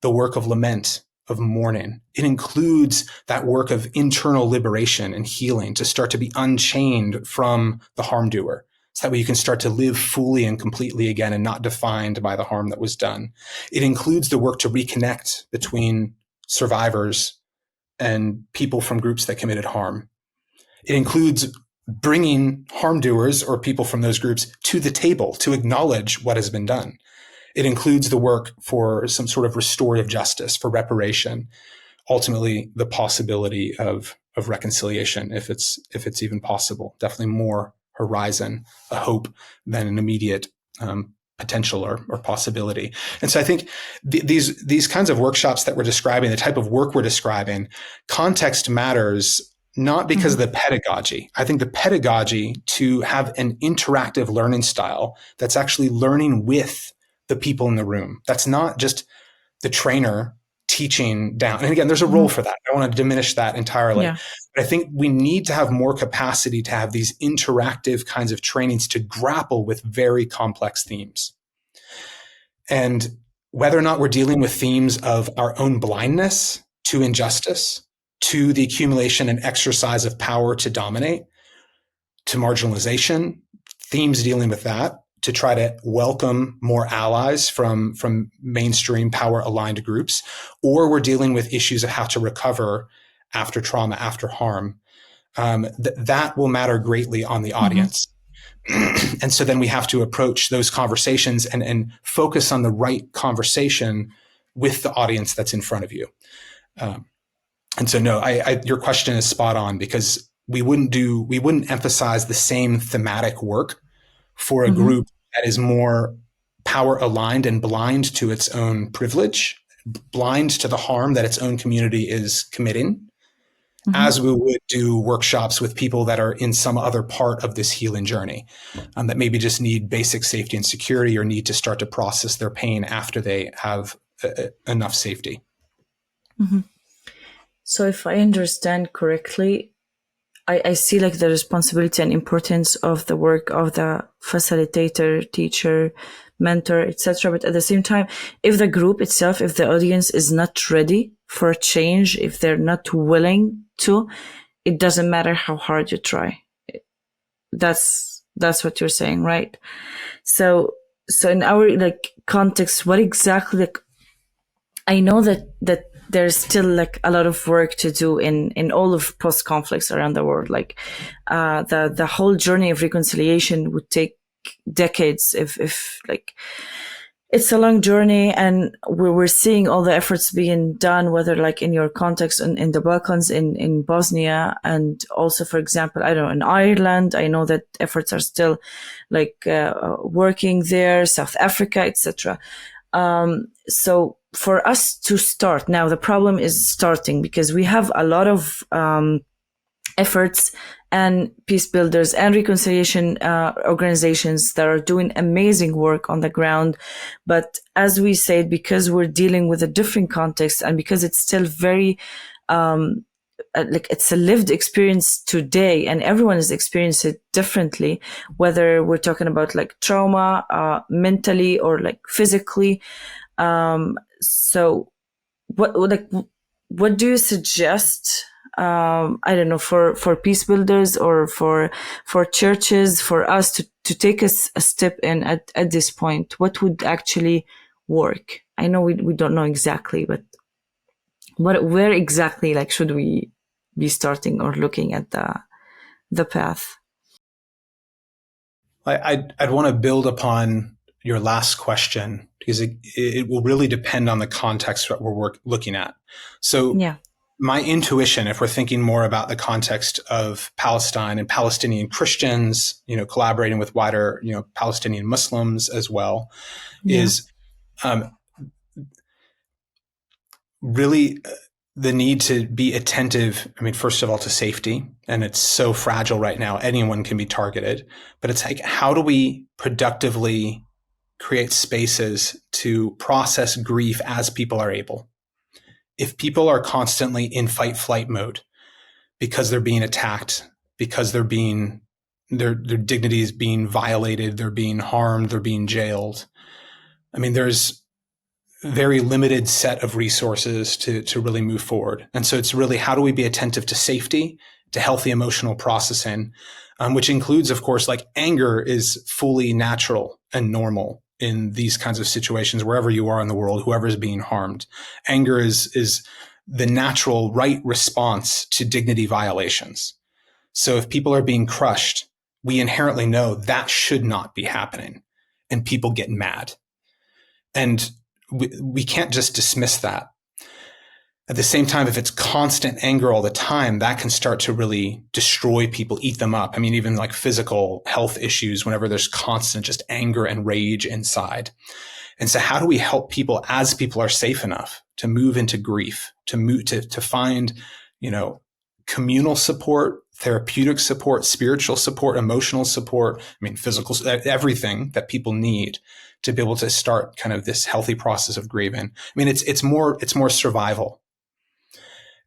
the work of lament, of mourning. It includes that work of internal liberation and healing to start to be unchained from the harm doer. So that way you can start to live fully and completely again and not defined by the harm that was done. It includes the work to reconnect between survivors and people from groups that committed harm. It includes bringing harm doers or people from those groups to the table to acknowledge what has been done. It includes the work for some sort of restorative justice, for reparation, ultimately the possibility of reconciliation, if it's even possible. Definitely more horizon, a hope, than an immediate potential or possibility. And so I think these kinds of workshops that we're describing, the type of work we're describing, context matters, not because of the pedagogy. I think the pedagogy to have an interactive learning style that's actually learning with the people in the room. That's not just the trainer teaching down. And again, there's a role for that. I don't want to diminish that entirely. Yeah. But I think we need to have more capacity to have these interactive kinds of trainings to grapple with very complex themes. And whether or not we're dealing with themes of our own blindness to injustice, to the accumulation and exercise of power to dominate, to marginalization, themes dealing with that, to try to welcome more allies from mainstream power-aligned groups, or we're dealing with issues of how to recover after trauma, after harm, that will matter greatly on the audience. And so then we have to approach those conversations and focus on the right conversation with the audience that's in front of you. And so, no, your question is spot on, because we wouldn't emphasize the same thematic work for a group that is more power aligned and blind to its own privilege, blind to the harm that its own community is committing, as we would do workshops with people that are in some other part of this healing journey, that maybe just need basic safety and security, or need to start to process their pain after they have enough safety. So if I understand correctly, I see like the responsibility and importance of the work of the facilitator, teacher, mentor, etc. But at the same time, if the group itself, if the audience is not ready for a change, if they're not willing to, it doesn't matter how hard you try. That's what you're saying, right? So in our like context, what exactly, like, I know that there's still like a lot of work to do in all of post conflicts around the world. Like, the whole journey of reconciliation would take decades if like, it's a long journey, and we're seeing all the efforts being done, whether like in your context in the Balkans, in Bosnia, and also, for example, I don't know, in Ireland, I know that efforts are still like working there, South Africa, etc. So for us to start now, the problem is starting, because we have a lot of efforts and peace builders and reconciliation organizations that are doing amazing work on the ground. But as we said, because we're dealing with a different context, and because it's still very like it's a lived experience today, and everyone is experiencing it differently, whether we're talking about like trauma, mentally or like physically. So what do you suggest? I don't know, for peace builders or for churches, for us to take a step in at this point? What would actually work? I know we don't know exactly, but where exactly like should we be starting or looking at the path? I'd want to build upon your last question, because it will really depend on the context that we're looking at. So yeah. My intuition, if we're thinking more about the context of Palestine and Palestinian Christians, collaborating with wider, Palestinian Muslims as well, is really the need to be attentive. I mean, first of all, to safety, and it's so fragile right now. Anyone can be targeted, but it's like, how do we productively create spaces to process grief as people are able? If people are constantly in fight-flight mode because they're being attacked, because their dignity is being violated, they're being harmed, they're being jailed. I mean, there's a very limited set of resources to really move forward. And so it's really, how do we be attentive to safety, to healthy emotional processing, which includes, of course, like anger is fully natural and normal in these kinds of situations, wherever you are in the world, whoever is being harmed. Anger is the natural right response to dignity violations. So if people are being crushed, we inherently know that should not be happening, and people get mad. And we can't just dismiss that. At the same time, if it's constant anger all the time, that can start to really destroy people, eat them up. I mean, even like physical health issues, whenever there's constant just anger and rage inside. And so how do we help people, as people are safe enough, to move into grief, to find, communal support, therapeutic support, spiritual support, emotional support, physical, everything that people need to be able to start kind of this healthy process of grieving. I mean, it's more survival.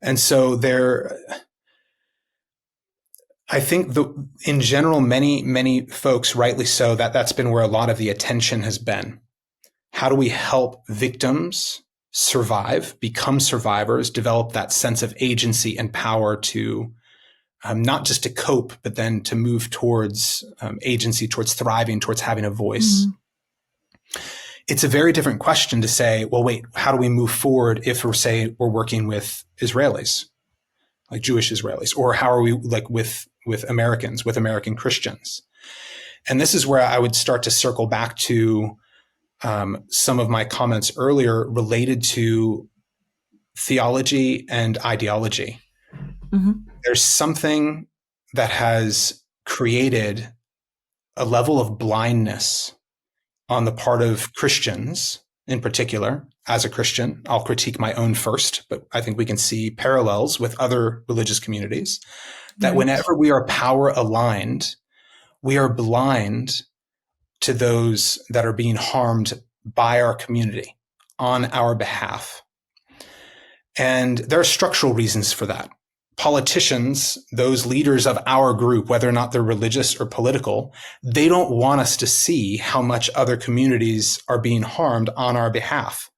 And so I think in general, many folks, rightly so, that's been where a lot of the attention has been. How do we help victims survive, become survivors, develop that sense of agency and power to not just to cope, but then to move towards agency, towards thriving, towards having a voice? Mm-hmm. It's a very different question to say, well, wait, how do we move forward if we're working with Israelis, like Jewish Israelis, or how are we like with Americans, with American Christians? And this is where I would start to circle back to some of my comments earlier related to theology and ideology. Mm-hmm. There's something that has created a level of blindness on the part of Christians in particular. As a Christian, I'll critique my own first, but I think we can see parallels with other religious communities, that whenever we are power aligned, we are blind to those that are being harmed by our community on our behalf. And there are structural reasons for that. Politicians, those leaders of our group, whether or not they're religious or political, they don't want us to see how much other communities are being harmed on our behalf.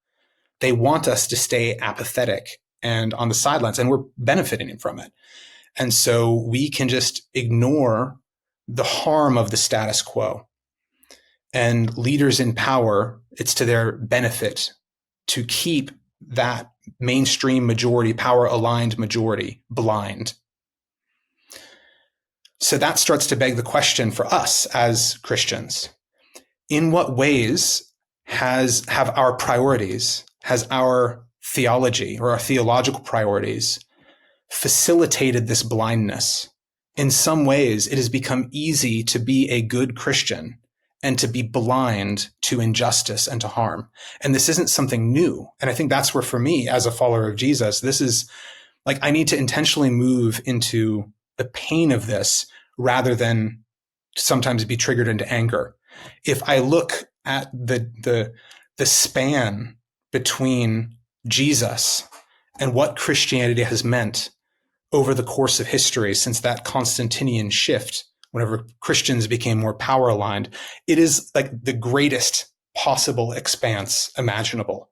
They want us to stay apathetic and on the sidelines, and we're benefiting from it. And so we can just ignore the harm of the status quo. And leaders in power, it's to their benefit to keep that mainstream majority, power aligned majority, blind. So that starts to beg the question for us as Christians. In what ways have our priorities, has our theology or our theological priorities facilitated this blindness? In some ways, it has become easy to be a good Christian and to be blind to injustice and to harm. And this isn't something new. And I think that's where, for me, as a follower of Jesus, this is like, I need to intentionally move into the pain of this rather than sometimes be triggered into anger. If I look at the span between Jesus and what Christianity has meant over the course of history since that Constantinian shift, whenever Christians became more power aligned, it is like the greatest possible expanse imaginable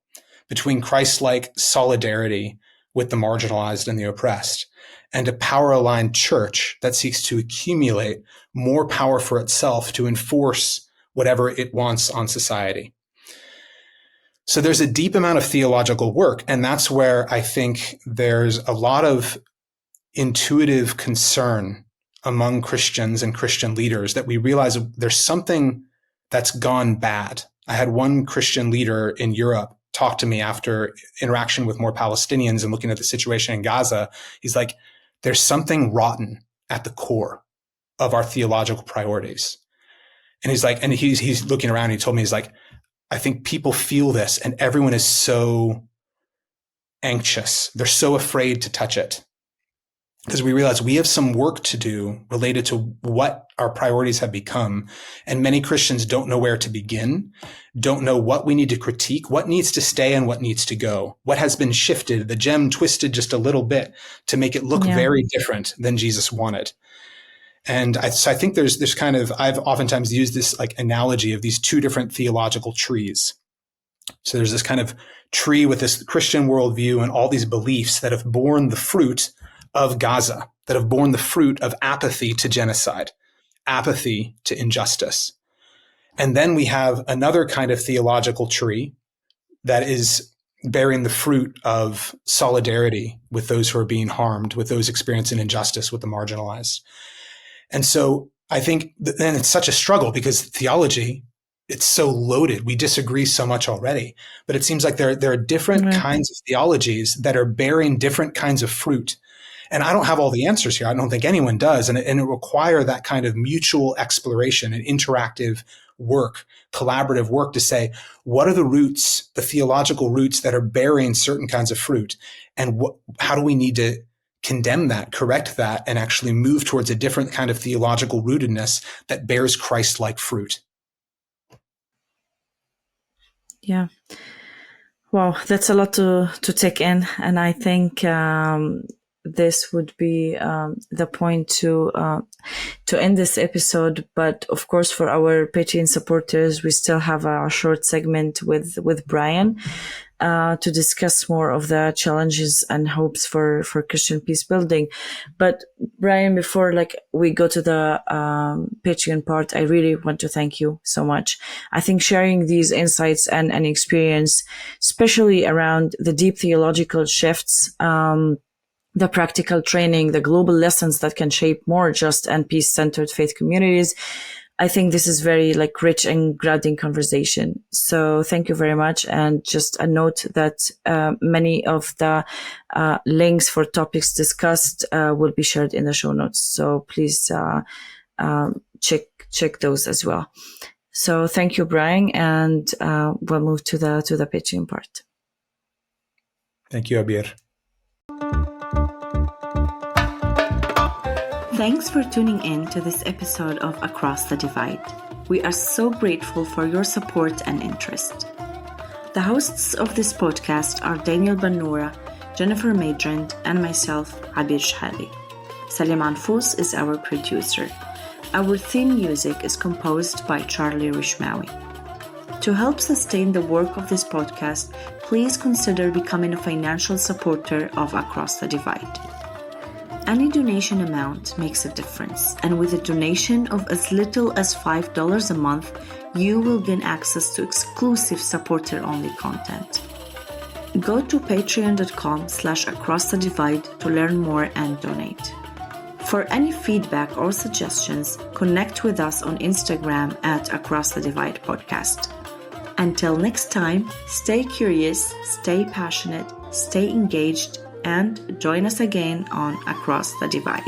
between Christ-like solidarity with the marginalized and the oppressed and a power aligned church that seeks to accumulate more power for itself to enforce whatever it wants on society. So there's a deep amount of theological work, and that's where I think there's a lot of intuitive concern among Christians and Christian leaders that we realize there's something that's gone bad. I had one Christian leader in Europe talk to me after interaction with more Palestinians and looking at the situation in Gaza. He's like, there's something rotten at the core of our theological priorities. And he's like, and he's looking around and he told me, he's like, I think people feel this and everyone is so anxious. They're so afraid to touch it. Because we realize we have some work to do related to what our priorities have become. And many Christians don't know where to begin, don't know what we need to critique, what needs to stay and what needs to go, what has been shifted, the gem twisted just a little bit to make it look very different than Jesus wanted. And so I think there's kind of, I've oftentimes used this like analogy of these two different theological trees. So there's this kind of tree with this Christian worldview and all these beliefs that have borne the fruit of Gaza, that have borne the fruit of apathy to genocide, apathy to injustice. And then we have another kind of theological tree that is bearing the fruit of solidarity with those who are being harmed, with those experiencing injustice, with the marginalized. And so I think then it's such a struggle because theology, it's so loaded. We disagree so much already, but it seems like there are different kinds of theologies that are bearing different kinds of fruit. And I don't have all the answers here. I don't think anyone does. And it requires that kind of mutual exploration and interactive work, collaborative work to say, what are the roots, the theological roots that are bearing certain kinds of fruit? And how do we need to condemn that, correct that, and actually move towards a different kind of theological rootedness that bears Christ-like fruit? Yeah. Wow, that's a lot to take in. And I think this would be the point to end this episode. But of course, for our Patreon supporters, we still have a short segment with Bryan to discuss more of the challenges and hopes for Christian peace building. But Bryan, before we go to the Patreon part, I really want to thank you so much. I think sharing these insights and experience, especially around the deep theological shifts, the practical training, the global lessons that can shape more just and peace-centered faith communities, I think this is very rich and grounding conversation. So thank you very much. And just a note that many of the links for topics discussed will be shared in the show notes. So please check those as well. So thank you, Bryan, and we'll move to the Patreon part. Thank you, Abeer. Thanks for tuning in to this episode of Across the Divide. We are so grateful for your support and interest. The hosts of this podcast are Daniel Bannoura, Jennifer Madrand, and myself, Abeer Shhali. Salim Anfous is our producer. Our theme music is composed by Charlie Rishmawi. To help sustain the work of this podcast, please consider becoming a financial supporter of Across the Divide. Any donation amount makes a difference, and with a donation of as little as $5 a month, you will gain access to exclusive supporter-only content. Go to patreon.com/acrossthedivide to learn more and donate. For any feedback or suggestions, connect with us on Instagram at Across the Divide Podcast. Until next time, stay curious, stay passionate, stay engaged, and join us again on Across the Divide.